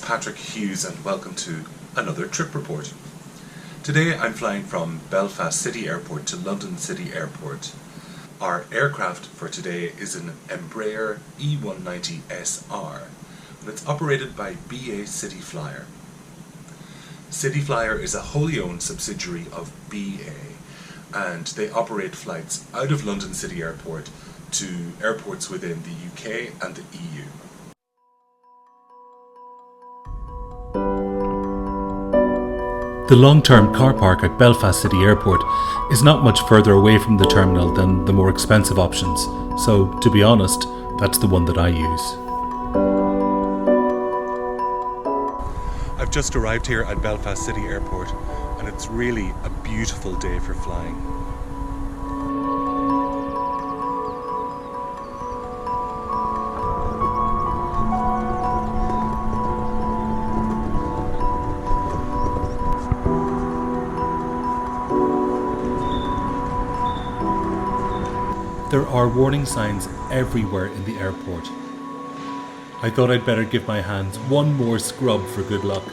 Patrick Hughes and welcome to another trip report. Today I'm flying from Belfast City Airport to London City Airport. Our aircraft for today is an Embraer E190SR and it's operated by BA Cityflyer. Cityflyer is a wholly owned subsidiary of BA and they operate flights out of London City Airport to airports within the UK and the EU. The long-term car park at Belfast City Airport is not much further away from the terminal than the more expensive options, so to be honest, that's the one that I use. I've just arrived here at Belfast City Airport and it's really a beautiful day for flying. There are warning signs everywhere in the airport. I thought I'd better give my hands one more scrub for good luck.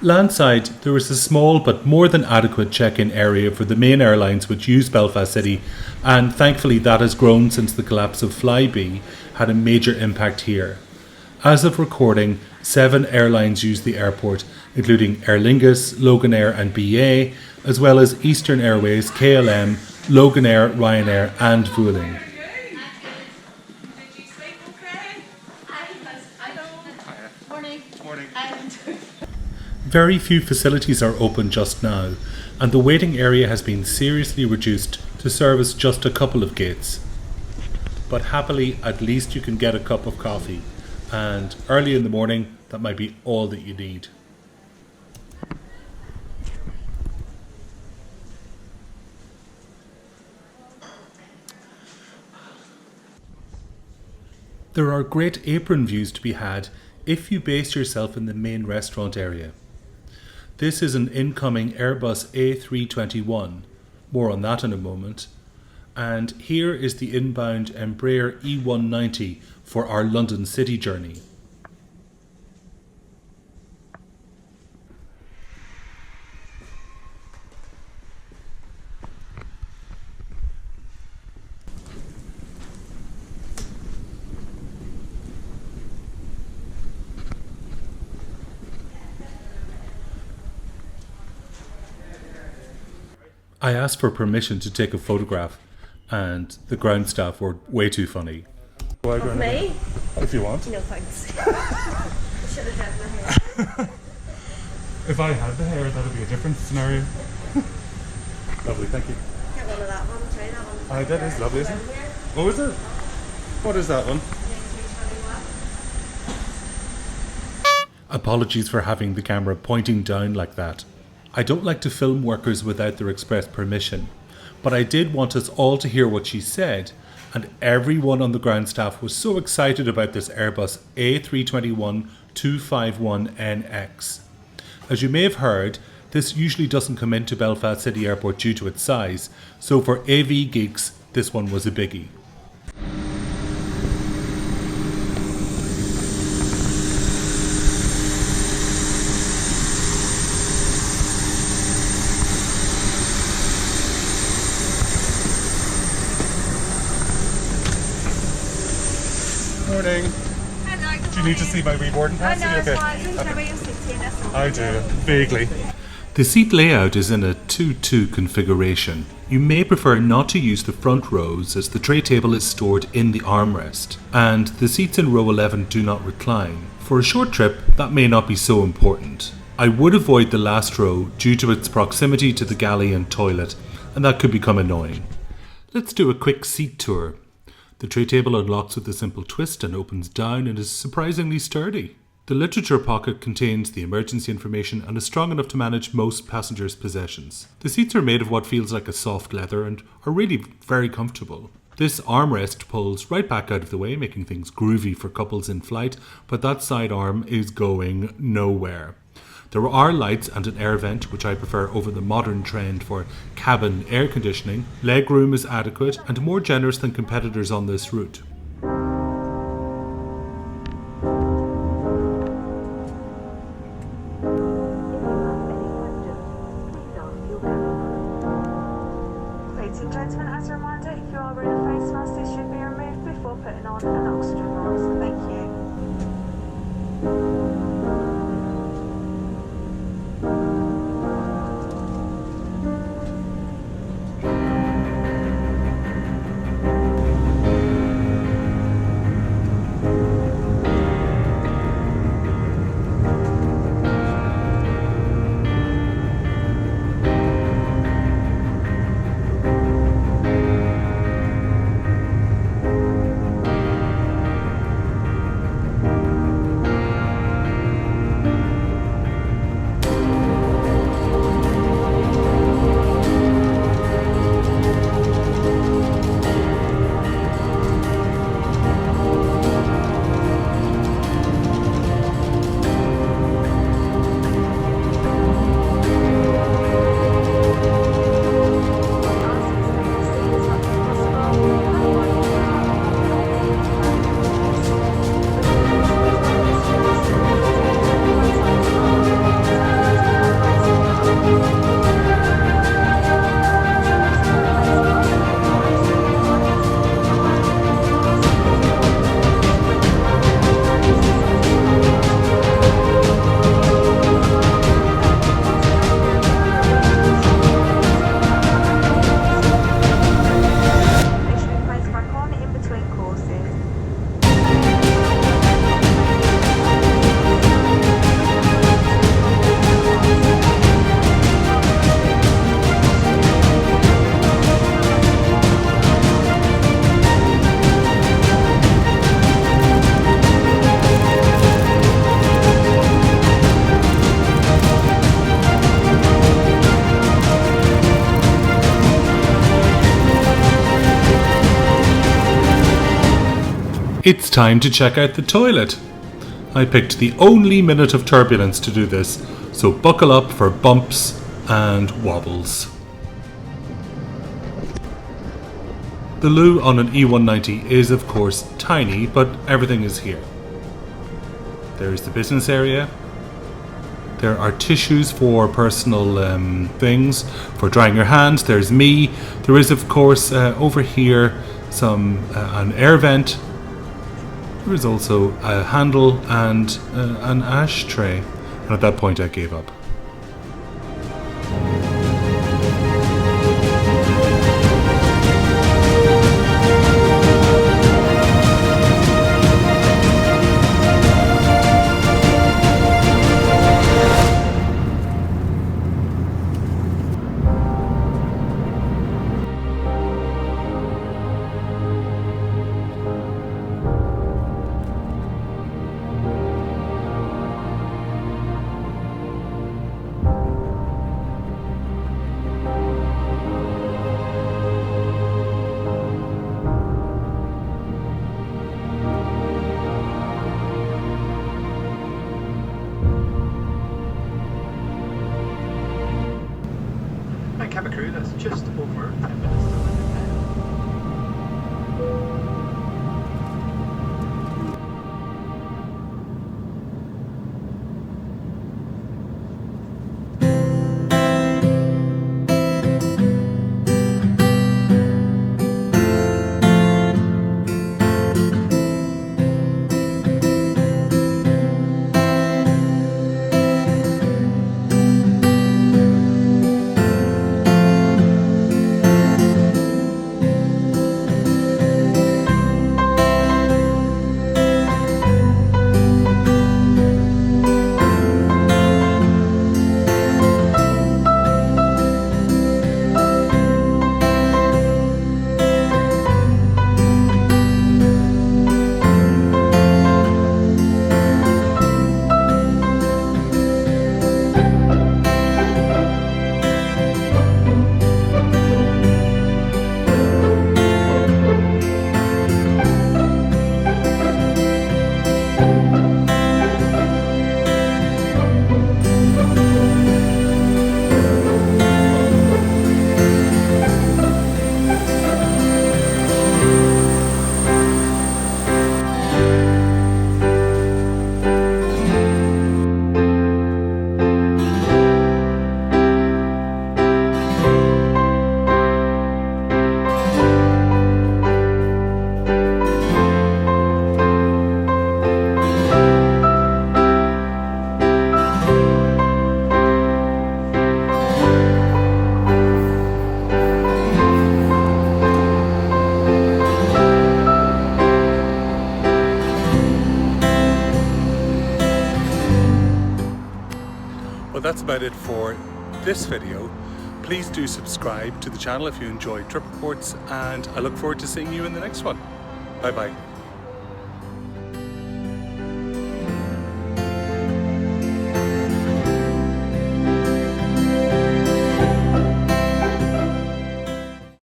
Landside, there is a small but more than adequate check-in area for the main airlines which use Belfast City, and thankfully that has grown since the collapse of Flybe had a major impact here. As of recording, 7 airlines use the airport, including Aer Lingus, Loganair and BA, as well as Eastern Airways, KLM, Loganair, Ryanair and Vueling. Very few facilities are open just now, and the waiting area has been seriously reduced to service just a couple of gates. But happily, at least you can get a cup of coffee, and early in the morning, that might be all that you need. There are great apron views to be had if you base yourself in the main restaurant area. This is an incoming Airbus A321, more on that in a moment, and here is the inbound Embraer E190 for our London City journey. I asked for permission to take a photograph and the ground staff were way too funny. Of me? If you want. No thanks. Should have had my hair. If I had the hair, that would be a different scenario. Lovely, thank you. Get one of that one, try that one. That is lovely, isn't it? Oh, is it? What is that one? Apologies for having the camera pointing down like that. I don't like to film workers without their express permission, but I did want us all to hear what she said, and everyone on the ground staff was so excited about this Airbus A321-251NX. As you may have heard, this usually doesn't come into Belfast City Airport due to its size, so for AV geeks, this one was a biggie. Morning. Hello, Do you need to see my reboarding pass? I know, Okay. I do, vaguely. The seat layout is in a 2-2 configuration. You may prefer not to use the front rows as the tray table is stored in the armrest, and the seats in row 11 do not recline. For a short trip, that may not be so important. I would avoid the last row due to its proximity to the galley and toilet, and that could become annoying. Let's do a quick seat tour. The tray table unlocks with a simple twist and opens down and is surprisingly sturdy. The literature pocket contains the emergency information and is strong enough to manage most passengers' possessions. The seats are made of what feels like a soft leather and are really very comfortable. This armrest pulls right back out of the way, making things groovy for couples in flight, but that side arm is going nowhere. There are lights and an air vent, which I prefer over the modern trend for cabin air conditioning. Legroom is adequate and more generous than competitors on this route. It's time to check out the toilet. I picked the only minute of turbulence to do this, so buckle up for bumps and wobbles. The loo on an E190 is of course tiny, but everything is here. There is the business area. There are tissues for personal things, for drying your hands. There's me. There is of course over here an air vent. There is also a handle and an ashtray. And at that point I gave up. Cabin crew, that's just over 10 minutes till Well, that's about it for this video. Please do subscribe to the channel if you enjoy trip reports, and I look forward to seeing you in the next one. Bye bye.